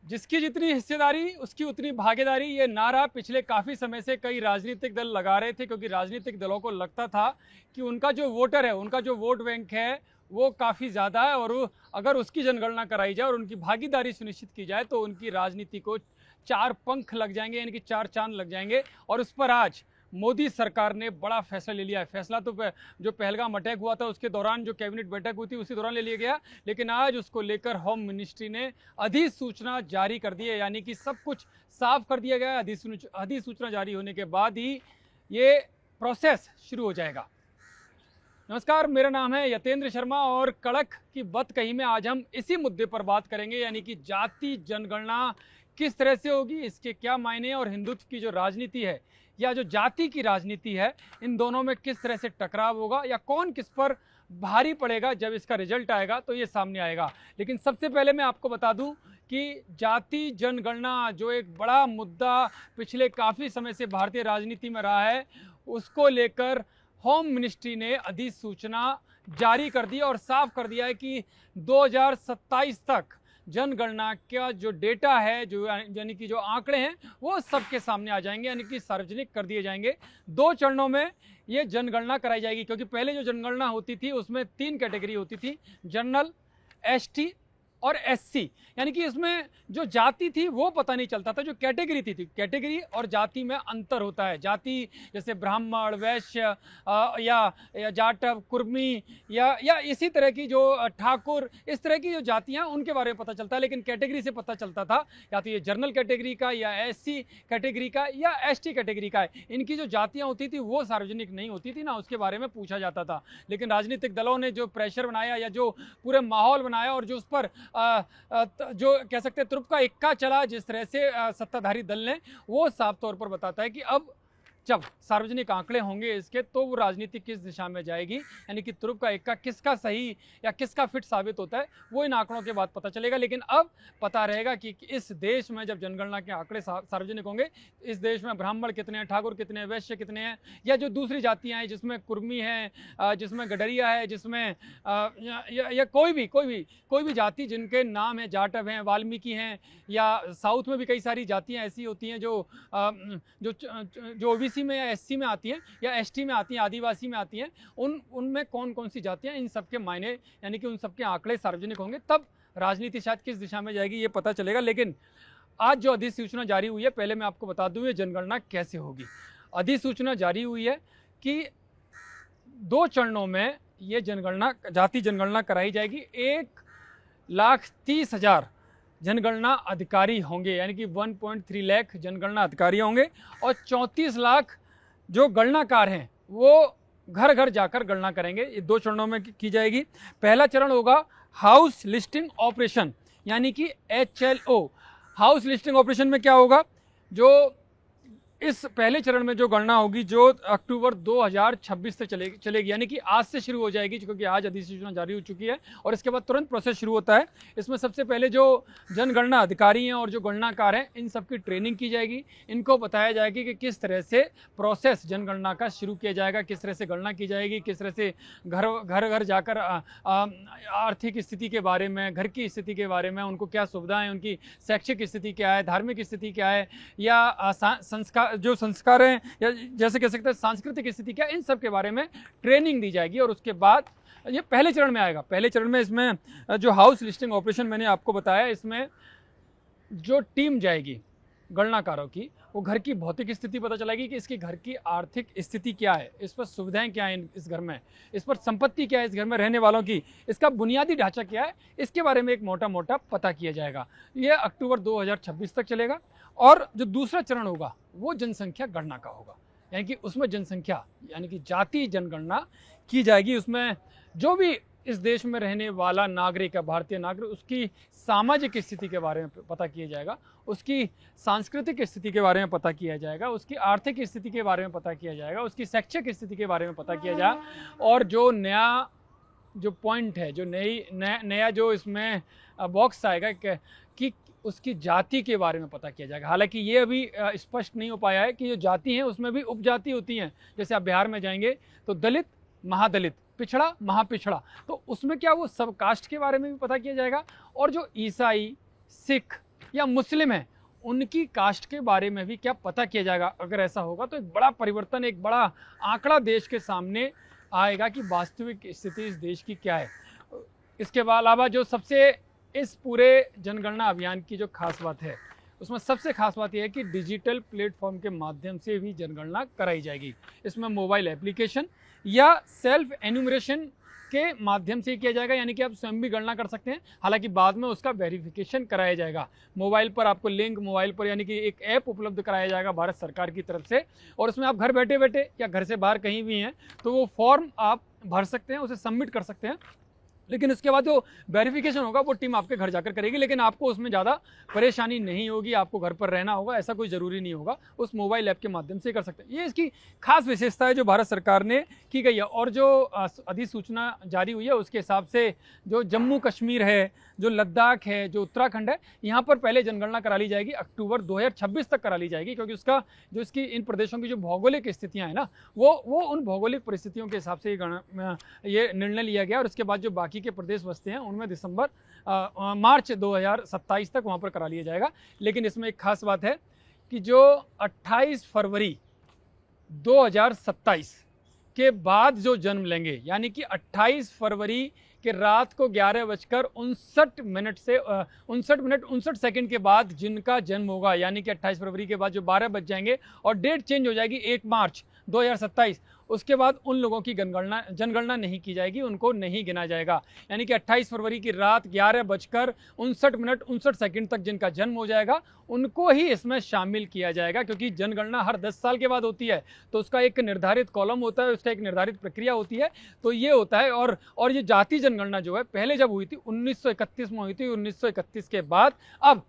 जिसकी जितनी हिस्सेदारी उसकी उतनी भागीदारी, ये नारा पिछले काफ़ी समय से कई राजनीतिक दल लगा रहे थे, क्योंकि राजनीतिक दलों को लगता था कि उनका जो वोटर है, उनका जो वोट बैंक है, वो काफ़ी ज़्यादा है और अगर उसकी जनगणना कराई जाए और उनकी भागीदारी सुनिश्चित की जाए तो उनकी राजनीति को चार पंख लग जाएंगे, यानी कि चार चांद लग जाएंगे। और उस पर आज मोदी सरकार ने बड़ा फैसला ले लिया है। फैसला तो जो पहलगाम अटैक हुआ था उसके दौरान जो कैबिनेट बैठक हुई थी उसी दौरान ले लिया गया, लेकिन आज उसको लेकर होम मिनिस्ट्री ने अधिसूचना जारी कर दी है, यानी कि सब कुछ साफ कर दिया गया है। अधिसूचना जारी होने के बाद ही ये प्रोसेस शुरू हो जाएगा। नमस्कार, मेरा नाम है यतेंद्र शर्मा और कड़क की बत कही में आज हम इसी मुद्दे पर बात करेंगे, यानी कि जाति जनगणना किस तरह से होगी, इसके क्या मायने हैं और हिंदुत्व की जो राजनीति है या जो जाति की राजनीति है, इन दोनों में किस तरह से टकराव होगा या कौन किस पर भारी पड़ेगा। जब इसका रिजल्ट आएगा तो ये सामने आएगा। लेकिन सबसे पहले मैं आपको बता दूं कि जाति जनगणना जो एक बड़ा मुद्दा पिछले काफ़ी समय से भारतीय राजनीति में रहा है, उसको लेकर होम मिनिस्ट्री ने अधिसूचना जारी कर दी और साफ कर दिया है कि 2027 तक जनगणना का जो डेटा है, जो यानी कि जो आंकड़े हैं, वो सबके सामने आ जाएंगे, यानी कि सार्वजनिक कर दिए जाएंगे। 2 चरणों में ये जनगणना कराई जाएगी, क्योंकि पहले जो जनगणना होती थी उसमें 3 कैटेगरी होती थी, जनरल, एसटी और एससी, यानी कि इसमें जो जाति थी वो पता नहीं चलता था, जो कैटेगरी थी कैटेगरी और जाति में अंतर होता है। जाति जैसे ब्राह्मण, वैश्य या जाटव, कुर्मी या इसी तरह की जो ठाकुर, इस तरह की जो जातियां, उनके बारे में पता चलता है। लेकिन कैटेगरी से पता चलता था या तो ये जनरल कैटेगरी का या एससी कैटेगरी का या एसटी कैटेगरी का है। इनकी जो जातियां होती थी वो सार्वजनिक नहीं होती थी, ना उसके बारे में पूछा जाता था। लेकिन राजनीतिक दलों ने जो प्रेशर बनाया या जो पूरे माहौल बनाया और जो उस पर जो कह सकते हैं तुरुप का इक्का चला जिस तरह से सत्ताधारी दल ने, वो साफ तौर पर बताता है कि अब जब सार्वजनिक आंकड़े होंगे इसके तो वो राजनीति किस दिशा में जाएगी, यानी कि तुरुप का इक्का किसका सही या किसका फिट साबित होता है, वो इन आंकड़ों के बाद पता चलेगा। लेकिन अब पता रहेगा कि इस देश में जब जनगणना के आंकड़े सार्वजनिक होंगे, इस देश में ब्राह्मण कितने हैं, ठाकुर कितने हैं, वैश्य कितने हैं, या जो दूसरी जातियां हैं जिसमें कुर्मी है, जिसमें गडरिया है, जिसमें या कोई भी जाति जिनके नाम है, जाटव हैं, वाल्मीकि हैं, या साउथ में भी कई सारी जातियां ऐसी होती हैं जो ओबीसी में या एससी में आती हैं या एसटी में आती हैं, आदिवासी में आती हैं। उनमें कौन कौन सी जातियां, इन सबके मायने यानी कि उन सबके आंकड़े सार्वजनिक होंगे, तब राजनीति शायद किस दिशा में जाएगी ये पता चलेगा। लेकिन आज जो अधिसूचना जारी हुई है, पहले मैं आपको बता दूं ये जनगणना कैसे होगी। अधिसूचना जारी हुई है कि 2 चरणों में ये जनगणना, जाति जनगणना कराई जाएगी। 1,30,000 जनगणना अधिकारी होंगे, यानी कि 1.3 लाख जनगणना अधिकारी होंगे और 34 लाख जो गणनाकार हैं वो घर घर जाकर गणना करेंगे। ये 2 चरणों में की जाएगी। पहला चरण होगा हाउस लिस्टिंग ऑपरेशन, यानी कि HLO। हाउस लिस्टिंग ऑपरेशन में क्या होगा, जो इस पहले चरण में जो गणना होगी जो अक्टूबर 2026 से चलेगी, यानी कि आज से शुरू हो जाएगी, क्योंकि आज अधिसूचना जारी हो चुकी है और इसके बाद तुरंत प्रोसेस शुरू होता है। इसमें सबसे पहले जो जनगणना अधिकारी हैं और जो गणनाकार हैं, इन सबकी ट्रेनिंग की जाएगी। इनको बताया जाएगी कि किस तरह से प्रोसेस जनगणना का शुरू किया जाएगा, किस तरह से गणना की जाएगी, किस तरह से घर घर जाकर आर्थिक स्थिति के बारे में, घर की स्थिति के बारे में, उनको क्या सुविधाएँ, उनकी शैक्षिक स्थिति क्या है, धार्मिक स्थिति क्या है, या संस्कार हैं, या जैसे कह सकते हैं सांस्कृतिक स्थिति क्या, इन सब के बारे में ट्रेनिंग दी जाएगी। और उसके बाद ये पहले चरण में आएगा। पहले चरण में इसमें जो हाउस लिस्टिंग ऑपरेशन मैंने आपको बताया, इसमें जो टीम जाएगी गणनाकारों की, वो घर की भौतिक स्थिति पता चलेगी कि इसकी घर की आर्थिक स्थिति क्या है, इस पर सुविधाएं क्या हैं इस घर में, इस पर संपत्ति क्या है इस घर में रहने वालों की, इसका बुनियादी ढांचा क्या है, इसके बारे में एक मोटा मोटा पता किया जाएगा। ये अक्टूबर 2026 तक चलेगा। और जो दूसरा चरण होगा वो जनसंख्या गणना का होगा, यानी कि उसमें जनसंख्या यानी कि जाति जनगणना की जाएगी। उसमें जो भी इस देश में रहने वाला नागरिक है, भारतीय नागरिक, उसकी सामाजिक स्थिति के बारे में पता किया जाएगा, उसकी सांस्कृतिक स्थिति के बारे में पता किया जाएगा, उसकी आर्थिक स्थिति के बारे में पता किया जाएगा, उसकी शैक्षिक स्थिति के बारे में पता किया जाए। और जो नया जो पॉइंट है, जो नया जो इसमें बॉक्स आएगा कि उसकी जाति के बारे में पता किया जाएगा। हालांकि ये अभी स्पष्ट नहीं हो पाया है कि जो जाति हैं उसमें भी उपजाति होती हैं। जैसे आप बिहार में जाएंगे तो दलित, महादलित, पिछड़ा, महापिछड़ा, तो उसमें क्या वो सब कास्ट के बारे में भी पता किया जाएगा। और जो ईसाई, सिख, या मुस्लिम हैं, उनकी कास्ट के बारे में भी क्या पता किया जाएगा। अगर ऐसा होगा तो एक बड़ा परिवर्तन, एक बड़ा आंकड़ा देश के सामने आएगा कि वास्तविक स्थिति इस देश की क्या है। इसके अलावा जो सबसे इस पूरे जनगणना अभियान की जो खास बात है, उसमें सबसे खास बात यह है कि डिजिटल प्लेटफॉर्म के माध्यम से भी जनगणना कराई जाएगी। इसमें मोबाइल एप्लीकेशन या सेल्फ एन्यूमरेशन के माध्यम से किया जाएगा, यानी कि आप स्वयं भी गणना कर सकते हैं। हालांकि बाद में उसका वेरिफिकेशन कराया जाएगा। मोबाइल पर आपको लिंक, मोबाइल पर यानी कि एक ऐप उपलब्ध कराया जाएगा भारत सरकार की तरफ से, और उसमें आप घर बैठे बैठे या घर से बाहर कहीं भी हैं तो वो फॉर्म आप भर सकते हैं, उसे सबमिट कर सकते हैं। लेकिन उसके बाद जो वेरिफिकेशन होगा वो टीम आपके घर जाकर करेगी, लेकिन आपको उसमें ज़्यादा परेशानी नहीं होगी, आपको घर पर रहना होगा, ऐसा कोई ज़रूरी नहीं होगा, उस मोबाइल ऐप के माध्यम से कर सकते हैं। ये इसकी खास विशेषता है जो भारत सरकार ने की गई है। और जो अधिसूचना जारी हुई है उसके हिसाब से जो जम्मू कश्मीर है, जो लद्दाख है, जो उत्तराखंड है, यहाँ पर पहले जनगणना करा ली जाएगी, अक्टूबर 2026 तक करा ली जाएगी, क्योंकि उसका जो इसकी इन प्रदेशों की जो भौगोलिक स्थितियाँ हैं ना, वो उन भौगोलिक परिस्थितियों के हिसाब से ये निर्णय लिया गया। और उसके बाद जो बाकी के प्रदेश बसते हैं उनमें मार्च 2027 तक वहाँ पर करा लिया जाएगा। लेकिन इसमें एक खास बात है कि जो 28 फरवरी 2027 के बाद जो जन्म लेंगे, यानी कि 28 फरवरी के रात को 11:59 से 59 के बाद जिनका जन्म होगा, यानी कि 28 फरवरी के बाद जो 12 बज जाएंगे और डेट चेंज हो जाएगी 1 मार्च 2027, उसके बाद उन लोगों की जनगणना नहीं की जाएगी, उनको नहीं गिना जाएगा। यानी कि 28 फरवरी की रात 11:59 तक जिनका जन्म हो जाएगा उनको ही इसमें शामिल किया जाएगा, क्योंकि जनगणना हर 10 साल के बाद होती है, तो उसका एक निर्धारित कॉलम होता है, उसका एक निर्धारित प्रक्रिया होती है, तो ये होता है। और ये जाति जनगणना जो है पहले जब हुई थी 1931 में हुई थी, 1931 के बाद अब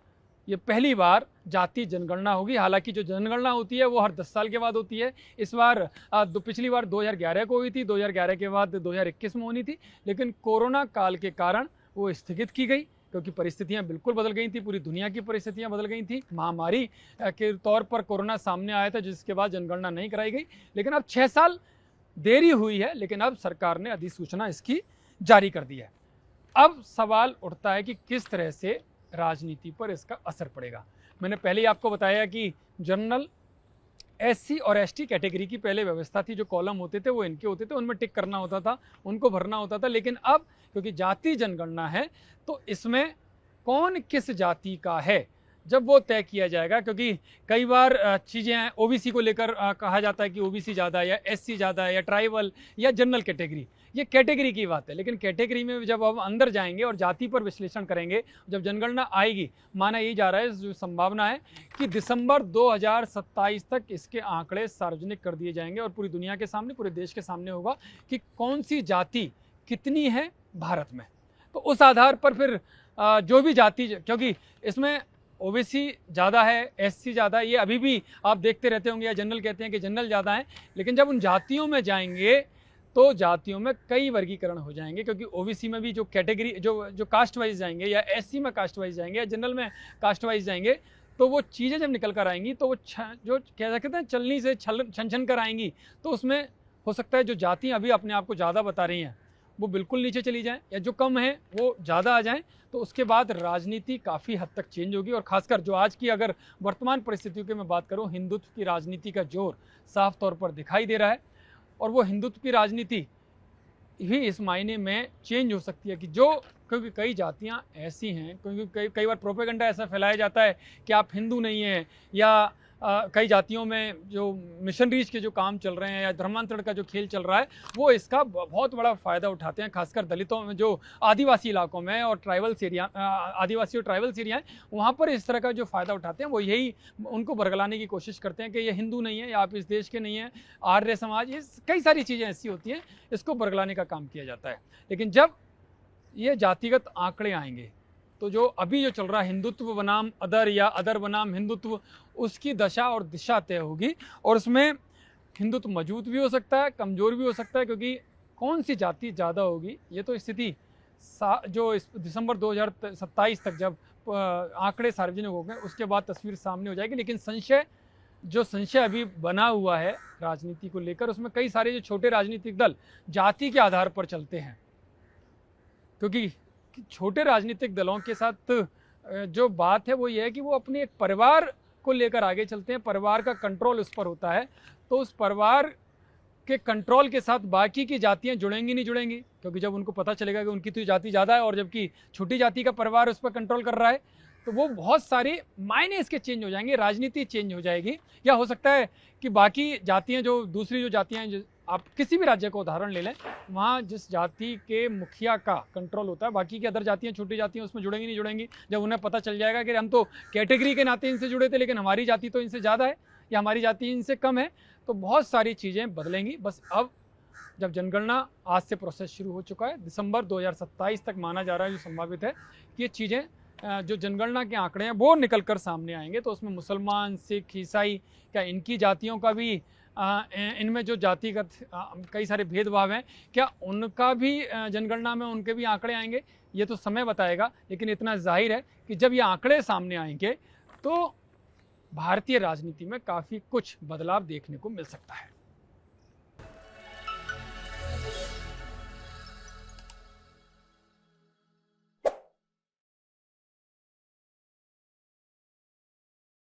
ये पहली बार जाति जनगणना होगी। हालांकि जो जनगणना होती है वो हर 10 साल के बाद होती है। इस बार पिछली बार 2011 को हुई थी, 2011 के बाद 2021 में होनी थी, लेकिन कोरोना काल के कारण वो स्थगित की गई, क्योंकि परिस्थितियां बिल्कुल बदल गई थी, पूरी दुनिया की परिस्थितियां बदल गई थी। महामारी के तौर पर कोरोना सामने आया था, जिसके बाद जनगणना नहीं कराई गई। लेकिन अब 6 साल देरी हुई है, लेकिन अब सरकार ने अधिसूचना इसकी जारी कर दी है। अब सवाल उठता है कि किस तरह से राजनीति पर इसका असर पड़ेगा। मैंने पहले ही आपको बताया कि जनरल, एससी और एसटी कैटेगरी की पहले व्यवस्था थी, जो कॉलम होते थे वो इनके होते थे, उनमें टिक करना होता था, उनको भरना होता था। लेकिन अब क्योंकि जाति जनगणना है तो इसमें कौन किस जाति का है जब वो तय किया जाएगा, क्योंकि कई बार चीज़ें ओबीसी को लेकर कहा जाता है कि ओबीसी ज़्यादा है या एससी ज़्यादा है या ट्राइबल या जनरल कैटेगरी, ये कैटेगरी की बात है। लेकिन कैटेगरी में जब हम अंदर जाएंगे और जाति पर विश्लेषण करेंगे, जब जनगणना आएगी, माना यही जा रहा है, जो संभावना है कि दिसंबर 2027 तक इसके आंकड़े सार्वजनिक कर दिए जाएंगे और पूरी दुनिया के सामने, पूरे देश के सामने होगा कि कौन सी जाति कितनी है भारत में। तो उस आधार पर फिर जो भी जाति, क्योंकि इसमें ओबीसी ज़्यादा है, एससी ज़्यादा है, ये अभी भी आप देखते रहते होंगे, या जनरल कहते हैं कि जनरल ज़्यादा है। लेकिन जब उन जातियों में जाएंगे तो जातियों में कई वर्गीकरण हो जाएंगे, क्योंकि ओबीसी में भी जो कैटेगरी जो कास्ट वाइज जाएंगे, या एससी में कास्ट वाइज जाएंगे, या जनरल में कास्ट वाइज जाएंगे, तो वो चीज़ें जब निकल कर आएंगी तो वो जो कह सकते हैं चलनी से छन कर आएंगी, तो उसमें हो सकता है जो जातियाँ अभी अपने आप को ज़्यादा बता रही हैं वो बिल्कुल नीचे चली जाएं, या जो कम है वो ज़्यादा आ जाएं। तो उसके बाद राजनीति काफ़ी हद तक चेंज होगी। और ख़ासकर जो आज की अगर वर्तमान परिस्थितियों की मैं बात करूं, हिंदुत्व की राजनीति का जोर साफ तौर पर दिखाई दे रहा है। और वो हिंदुत्व की राजनीति ही इस मायने में चेंज हो सकती है कि क्योंकि कई जातियां ऐसी हैं, क्योंकि कई बार प्रोपेगेंडा ऐसा फैलाया जाता है कि आप हिंदू नहीं हैं, या कई जातियों में जो मिशनरीज के जो काम चल रहे हैं या धर्मांतरण का जो खेल चल रहा है, वो इसका बहुत बड़ा फ़ायदा उठाते हैं। खासकर दलितों में, जो आदिवासी इलाकों में और ट्राइबल्स एरिया, आदिवासी और ट्राइबल्स एरिया हैं, वहाँ पर इस तरह का जो फ़ायदा उठाते हैं, वो यही उनको बरगलाने की कोशिश करते हैं कि ये हिंदू नहीं है, या आप इस देश के नहीं हैं, आर्य समाज, ये कई सारी चीज़ें ऐसी होती हैं, इसको बरगलाने का काम किया जाता है। लेकिन जब ये जातिगत आंकड़े आएंगे तो जो अभी जो चल रहा है हिंदुत्व बनाम अदर या अदर बनाम हिंदुत्व, उसकी दशा और दिशा तय होगी। और उसमें हिंदुत्व मजबूत भी हो सकता है, कमज़ोर भी हो सकता है, क्योंकि कौन सी जाति ज़्यादा होगी ये तो स्थिति जो इस दिसंबर 2027 तक जब आंकड़े सार्वजनिक हो गए उसके बाद तस्वीर सामने हो जाएगी। लेकिन संशय अभी बना हुआ है राजनीति को लेकर, उसमें कई सारे जो छोटे राजनीतिक दल जाति के आधार पर चलते हैं, क्योंकि छोटे राजनीतिक दलों के साथ जो बात है वो ये है कि वो अपने एक परिवार को लेकर आगे चलते हैं, परिवार का कंट्रोल उस पर होता है, तो उस परिवार के कंट्रोल के साथ बाकी की जातियां जुड़ेंगी नहीं जुड़ेंगी, क्योंकि जब उनको पता चलेगा कि उनकी तो जाति ज़्यादा है और जबकि छोटी जाति का परिवार उस पर कंट्रोल कर रहा है, तो वो बहुत सारे मायने इसके चेंज हो जाएंगे, राजनीति चेंज हो जाएगी। या हो सकता है कि बाकी जातियां जो दूसरी जो जातियां हैं, आप किसी भी राज्य का उदाहरण ले लें, वहाँ जिस जाति के मुखिया का कंट्रोल होता है, बाकी की अदर जातियाँ छोटी जातियाँ उसमें जुड़ेंगी नहीं जुड़ेंगी। जब उन्हें पता चल जाएगा कि हम तो कैटेगरी के नाते इनसे जुड़े थे, लेकिन हमारी जाति तो इनसे ज़्यादा है या हमारी जाति इनसे कम है, तो बहुत सारी चीज़ें बदलेंगी। बस अब जब जनगणना आज से प्रोसेस शुरू हो चुका है, दिसंबर 2027 तक माना जा रहा है, जो संभावित है कि ये चीज़ें जो जनगणना के आंकड़े हैं वो निकल कर सामने आएंगे, तो उसमें मुसलमान, सिख, ईसाई, क्या इनकी जातियों का भी इनमें जो जातिगत कई सारे भेदभाव हैं, क्या उनका भी जनगणना में उनके भी आंकड़े आएंगे, ये तो समय बताएगा। लेकिन इतना जाहिर है कि जब ये आंकड़े सामने आएंगे तो भारतीय राजनीति में काफ़ी कुछ बदलाव देखने को मिल सकता है।